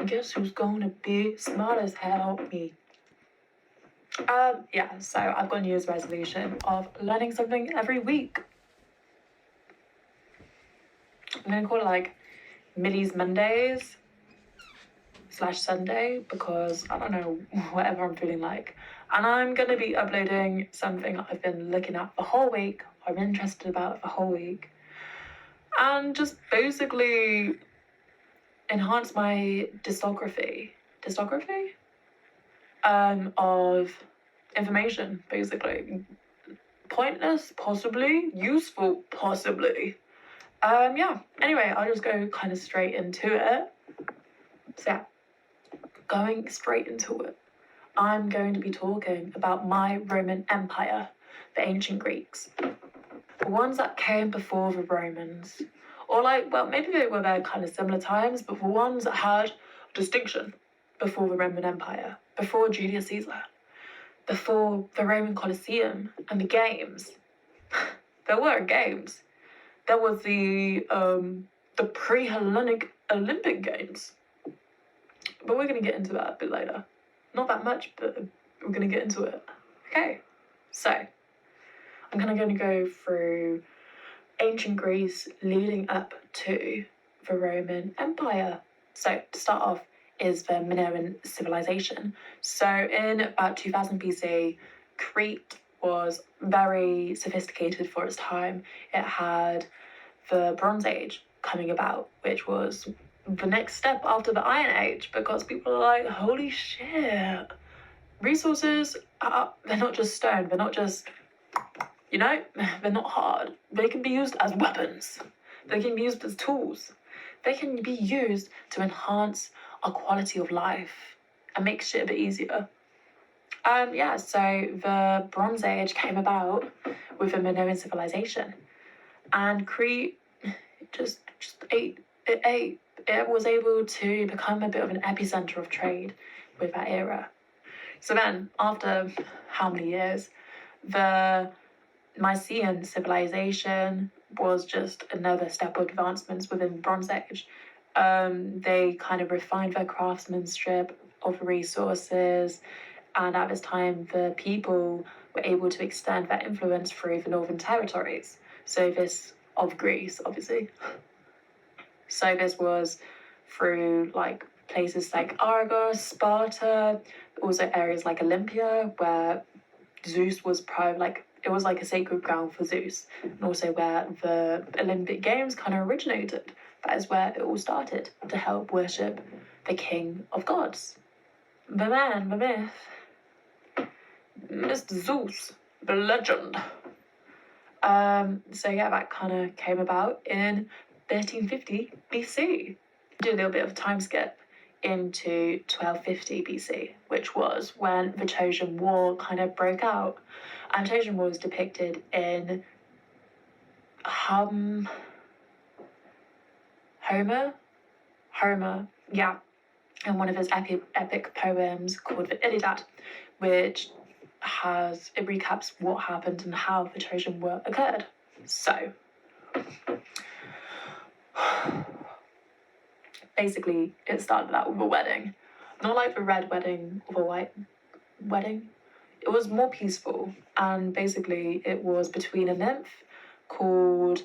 Guess who's gonna be smart as hell? Me. Yeah, so I've got a New Year's resolution of learning something every week. I'm gonna call it like Millie's Mondays / Sunday because I don't know, whatever I'm feeling like. And I'm gonna be uploading something I've been looking at the whole week, I'm interested about the whole week, and just basically enhance my discography of information, basically. Pointless, possibly. Useful, possibly. Yeah. Anyway, I'll just go kind of straight into it. So yeah, going straight into it. I'm going to be talking about my Roman Empire, the ancient Greeks. The ones that came before the Romans. Or like, well, maybe they were there kind of similar times, but the ones that had distinction before the Roman Empire, before Julius Caesar, before the Roman Colosseum and the games. There were games. There was the pre-Hellenic Olympic Games. But we're going to get into that a bit later. Not that much, but we're going to get into it. Okay, so I'm kind of going to go through ancient Greece leading up to the Roman Empire. So to start off is the Minoan civilization. So in about 2000 BC, Crete was very sophisticated for its time. It had the Bronze Age coming about, which was the next step after the Iron Age, because people are like, holy shit, resources they're not just stone, they're not just, they're not hard. They can be used as weapons. They can be used as tools. They can be used to enhance our quality of life and make shit a bit easier. So the Bronze Age came about with the Minoan civilization, and Crete just ate. It was able to become a bit of an epicenter of trade with that era. So then, after how many years, the Mycenaean civilization was just another step of advancements within the Bronze Age. They kind of refined their craftsmanship of resources, and at this time, the people were able to extend their influence through the northern territories. So this of Greece, obviously. So this was through like places like Argos, Sparta, also areas like Olympia, where Zeus was it was like a sacred ground for Zeus, and also where the Olympic Games kind of originated. That is where it all started, to help worship the king of gods. The man, the myth, Mr. Zeus, the legend. So yeah, that kind of came about in 1350 BC. Do a little bit of a time skip into 1250 BC, which was when the Trojan War kind of broke out. And Trojan War is depicted in Homer, yeah, in one of his epic poems called the Iliad, which it recaps what happened and how the Trojan War occurred. So, basically, it started out with a wedding. Not like the red wedding or the white wedding. It was more peaceful, and basically it was between a nymph called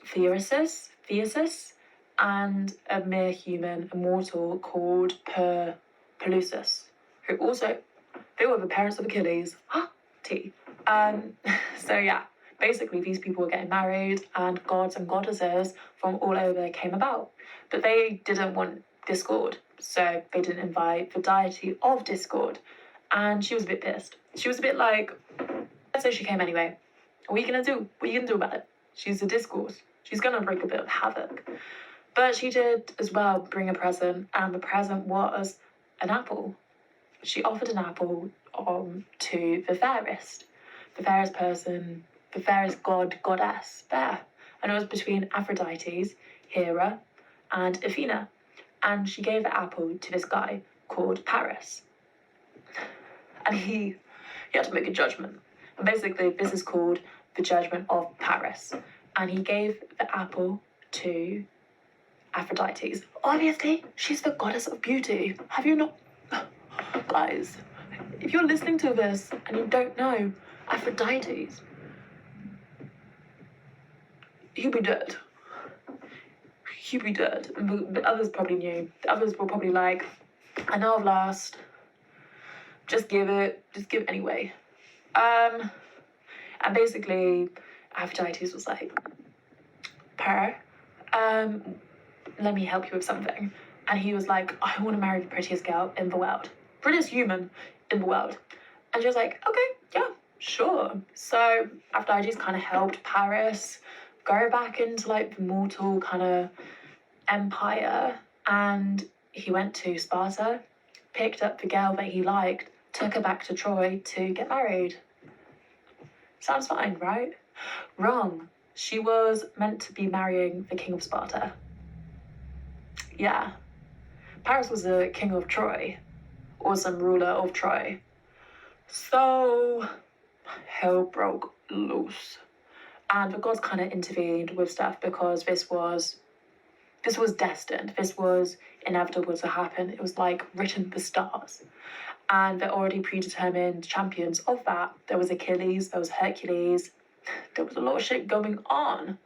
Theseus, and a mere human, a mortal called Pelusus, who also, they were the parents of Achilles. T. So yeah, basically these people were getting married, and gods and goddesses from all over came about. But they didn't want discord, so they didn't invite the deity of discord. And she was a bit pissed. She was a bit like, let's say she came anyway. What are you gonna do? What are you gonna do about it? She's a discourse. She's gonna bring a bit of havoc. But she did as well bring a present, and the present was an apple. She offered an apple to the fairest person, the fairest goddess there. And it was between Aphrodite, Hera, and Athena. And she gave the apple to this guy called Paris. And he had to make a judgment. And basically, this is called the Judgment of Paris. And he gave the apple to Aphrodite. Obviously, she's the goddess of beauty. Have you not? Guys, if you're listening to this and you don't know Aphrodite, you'd be dead. You'd be dead. But others probably knew. The others were probably like, I know I've lost. Just give it anyway. And basically, Aphrodite was like, Per, let me help you with something. And he was like, I want to marry the prettiest girl in the world. Prettiest human in the world. And she was like, okay, yeah, sure. So Aphrodite kind of helped Paris go back into like the mortal kind of empire. And he went to Sparta, picked up the girl that he liked, took her back to Troy to get married. Sounds fine, right? Wrong. She was meant to be marrying the king of Sparta. Yeah. Paris was the king of Troy, or some ruler of Troy. So, hell broke loose. And the gods kind of intervened with stuff because this was destined. This was inevitable to happen. It was like written in the stars. And they're already predetermined champions of that. There was Achilles, there was Hercules, there was a lot of shit going on.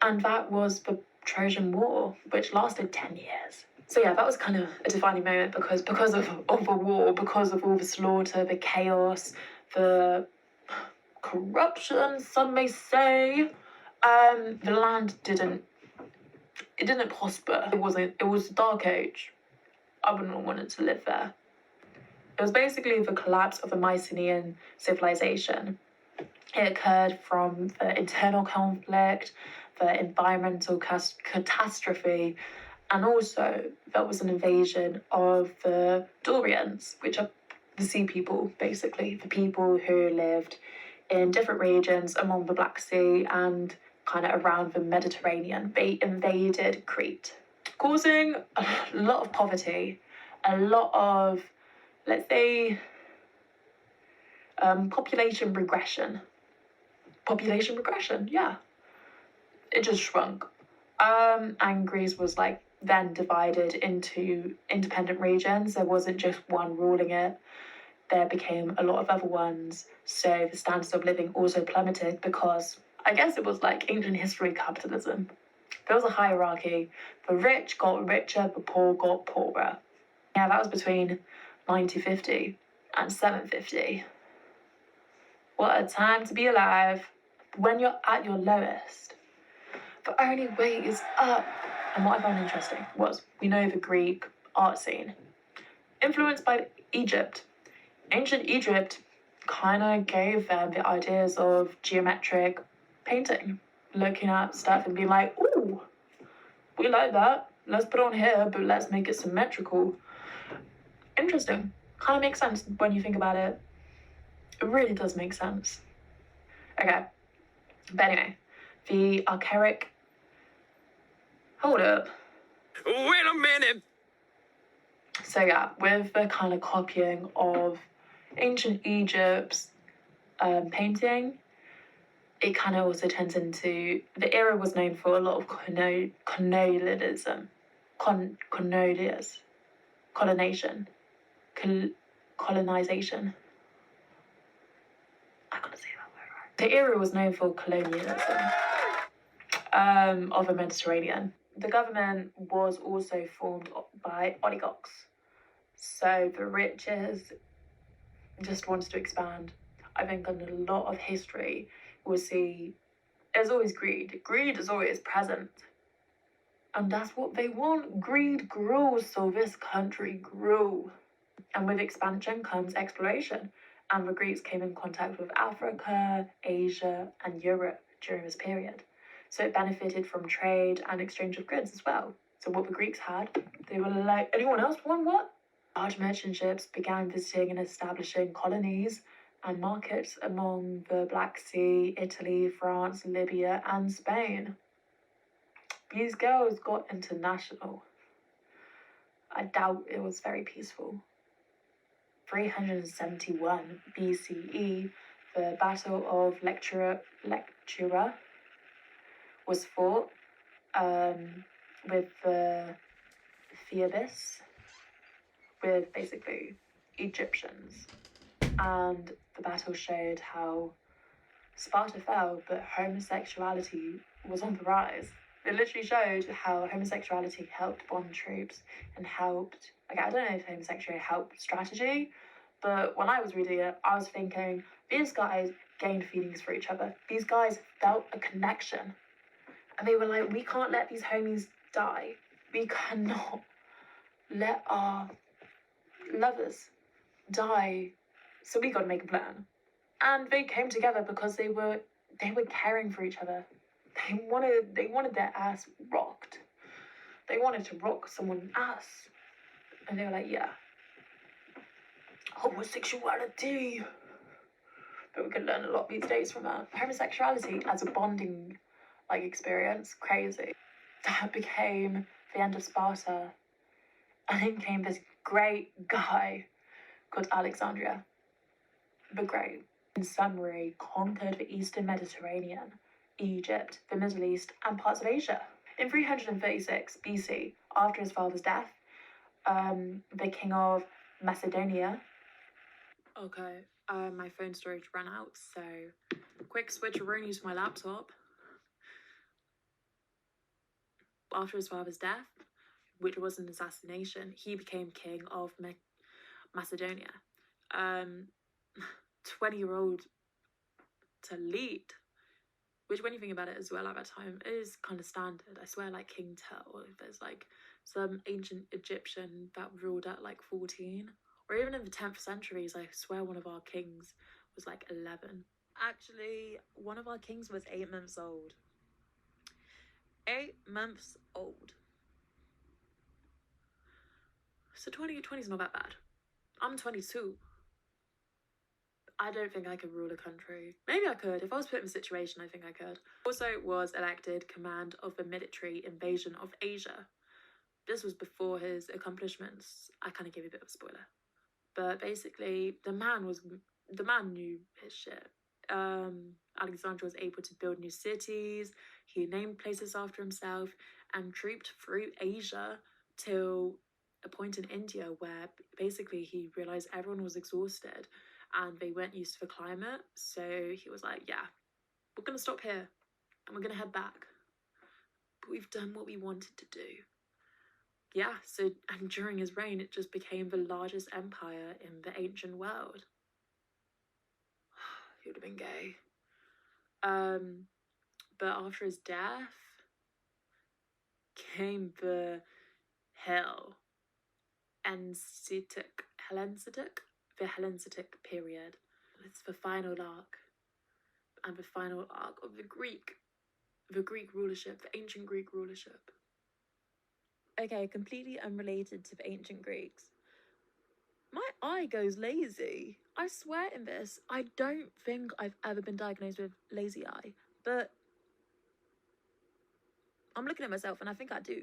And that was the Trojan War, which lasted 10 years. So yeah, that was kind of a defining moment because of the war, because of all the slaughter, the chaos, the corruption, some may say. The land didn't prosper. It was a dark age. I wouldn't have wanted to live there. It was basically the collapse of the Mycenaean civilization. It occurred from the internal conflict, the environmental catastrophe, and also there was an invasion of the Dorians, which are the sea people, basically, the people who lived in different regions along the Black Sea and kind of around the Mediterranean. They invaded Crete, causing a lot of poverty, a lot of, let's say, population regression. Population regression, yeah. It just shrunk. And Greece was like then divided into independent regions. There wasn't just one ruling it. There became a lot of other ones. So the standards of living also plummeted because I guess it was like ancient history capitalism. There was a hierarchy. The rich got richer, the poor got poorer. Yeah, that was between 950 and 750. What a time to be alive. When you're at your lowest, the only way is up. And what I found interesting was, we know the Greek art scene, influenced by Egypt. Ancient Egypt kind of gave them the ideas of geometric painting, looking at stuff and being like, ooh, we like that. Let's put it on here, but let's make it symmetrical. Interesting. Kind of makes sense when you think about it. It really does make sense. Okay. But anyway, the archaic... Hold up. Wait a minute! So yeah, with the kind of copying of ancient Egypt's painting, it kind of also turns into... The era was known for a lot of colonialism. Colonization. I gotta say that word right. The era was known for colonialism of the Mediterranean. The government was also formed by oligarchs. So the riches just wanted to expand. I think in a lot of history, we'll see there's always greed. Greed is always present. And that's what they want. Greed grew, so this country grew. And with expansion comes exploration. And the Greeks came in contact with Africa, Asia, and Europe during this period. So it benefited from trade and exchange of goods as well. So what the Greeks had, they were like, anyone else want what? Large merchant ships began visiting and establishing colonies and markets among the Black Sea, Italy, France, Libya, and Spain. These girls got international. I doubt it was very peaceful. 371 BCE, the Battle of Lectura was fought, with the Phoebus, with basically Egyptians. And the battle showed how Sparta fell, but homosexuality was on the rise. It literally showed how homosexuality helped bond troops and helped, like, I don't know if homosexuality helped strategy, but when I was reading it, I was thinking, these guys gained feelings for each other. These guys felt a connection. And they were like, we can't let these homies die. We cannot let our lovers die. So we got to make a plan. And they came together because they were caring for each other. They wanted their ass rocked. They wanted to rock someone's ass. And they were like, yeah. Homosexuality. But we can learn a lot these days from that. Homosexuality as a bonding experience, crazy. That became the end of Sparta. And then came this great guy called Alexandria. The Great. In summary, conquered the Eastern Mediterranean, Egypt, the Middle East, and parts of Asia. In 336 BC, after his father's death, the king of Macedonia. Okay, my phone storage ran out, so quick switcheroonies for my laptop. After his father's death, which was an assassination, he became king of Macedonia. 20-year-old to lead, which when you think about it as well at that time is kind of standard. I swear, like King Tut, if there's like some ancient Egyptian that ruled at like 14, or even in the 10th centuries, I swear one of our kings was like 11. Actually, one of our kings was 8 months old. 8 months old. So 20 is not that bad. I'm 22. I don't think I could rule a country. Maybe I could. If I was put in a situation, I think I could. Also was elected command of the military invasion of Asia. This was before his accomplishments. I kind of gave you a bit of a spoiler. But basically, the man knew his shit. Alexander was able to build new cities. He named places after himself and trooped through Asia till a point in India where basically he realized everyone was exhausted and they weren't used to the climate. So he was like, yeah, we're going to stop here and we're going to head back. But we've done what we wanted to do. Yeah, so, and during his reign, it just became the largest empire in the ancient world. He would have been gay. But after his death came the Hellenistic period. It's the final arc, and the final arc of the Greek rulership, the ancient Greek rulership. Okay, completely unrelated to the ancient Greeks. My eye goes lazy. I swear in this, I don't think I've ever been diagnosed with lazy eye, but I'm looking at myself and I think I do.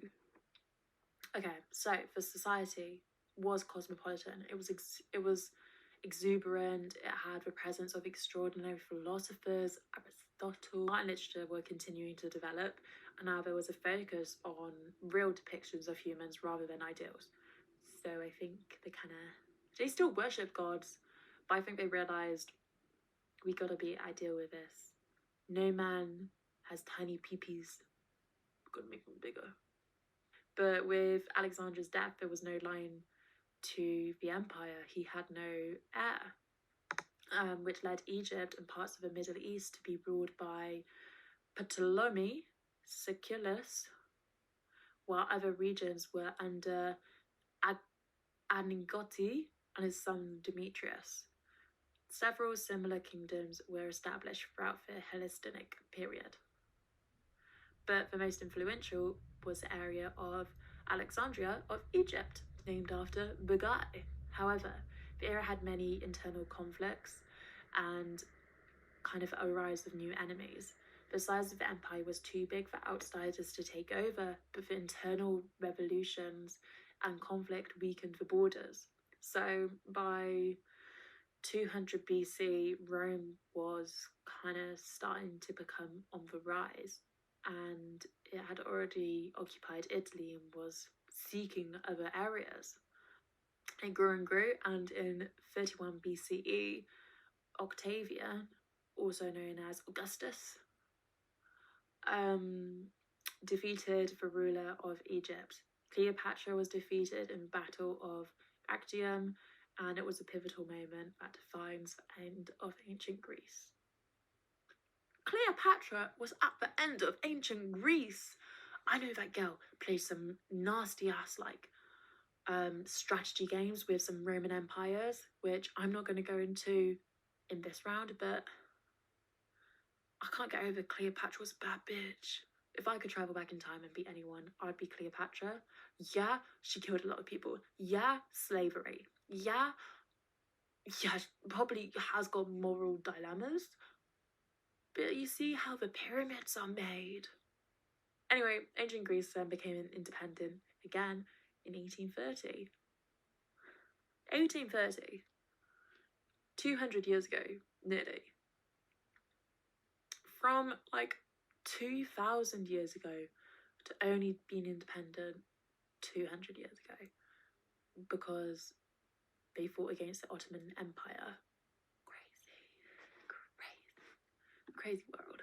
Okay, so the society was cosmopolitan. It was exuberant. It had the presence of extraordinary philosophers. Aristotle and literature were continuing to develop, and now there was a focus on real depictions of humans rather than ideals. So I think they still worship gods, but I think they realized we gotta be ideal with this. No man has tiny peepees. We're gonna make them bigger. But with Alexander's death, there was no line to the empire. He had no heir, which led Egypt and parts of the Middle East to be ruled by Ptolemy Siculus, while other regions were under Anigoti and his son Demetrius. Several similar kingdoms were established throughout the Hellenistic period. But the most influential was the area of Alexandria of Egypt, named after the guy. However, the era had many internal conflicts and kind of a rise of new enemies. The size of the empire was too big for outsiders to take over, but the internal revolutions and conflict weakened the borders. So by 200 BC, Rome was kind of starting to become on the rise, and it had already occupied Italy and was seeking other areas. It grew, and in 31 BCE, Octavian, also known as Augustus, defeated the ruler of Egypt. Cleopatra was defeated in the Battle of Actium, and it was a pivotal moment that defines the end of ancient Greece. Cleopatra was at the end of ancient Greece. I know that girl played some nasty ass strategy games with some Roman empires, which I'm not going to go into in this round, but I can't get over Cleopatra was a bad bitch. If I could travel back in time and be anyone, I'd be Cleopatra. Yeah, she killed a lot of people. Yeah, slavery. Yeah, probably has got moral dilemmas. But you see how the pyramids are made. Anyway, ancient Greece then became independent again in 1830. 1830. 200 years ago, nearly. From 2,000 years ago to only being independent 200 years ago, because they fought against the Ottoman Empire. Crazy world.